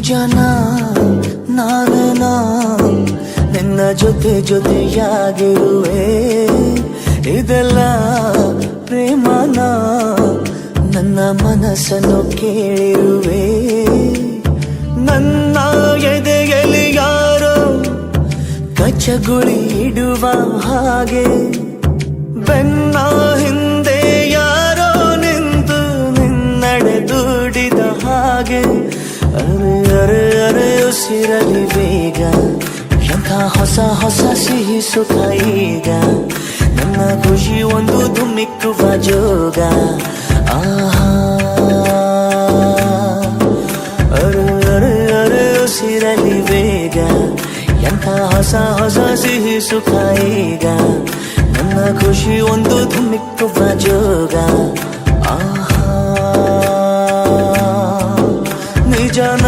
ನಿಜನ ನಾನೇನ ನಿನ್ನ ಜೊತೆ ಜೊತೆಯಾಗಿರುವೆ ಇದೆಲ್ಲ ಪ್ರೇಮನ ನನ್ನ ಮನಸ್ಸನ್ನು ಕೇಳಿರುವೆ ನನ್ನ ಎದೆಯಲ್ಲಿ ಯಾರೋ ಕಚ್ಚಗುಳಿ ಇಡುವ ಹಾಗೆ ಬೆನ್ನ ಹಿಂದೆ ಯಾರೋ ನಿಂತು ನಿನ್ನಡೆ ದುಡಿದ ಹಾಗೆ ಅರೆ ಅರೆ ಅರೆ ಉಸಿರಲಿ ಬೇಗ ಎಂಥ ಹೊಸ ಹೊಸ ಸಿಹಿ ಸುಖ ಈಗ ನನ್ನ ಖುಷಿ ಒಂದು ಧುಮ್ಮಿಕ್ಕುವ ಜೋಗ ಆಹಾ ಅರೆ ಅರೆ ಅರೆ ಉಸಿರಲಿ ಬೇಗ ಎಂಥ ಹೊಸ ಹೊಸ ಸಿಹಿ ಸುಖ ಈಗ ನನ್ನ ಖುಷಿ ಒಂದು ಧುಮ್ಮಿಕ್ಕುವ ಜೋಗ ಆಹಾ ನಿಜನ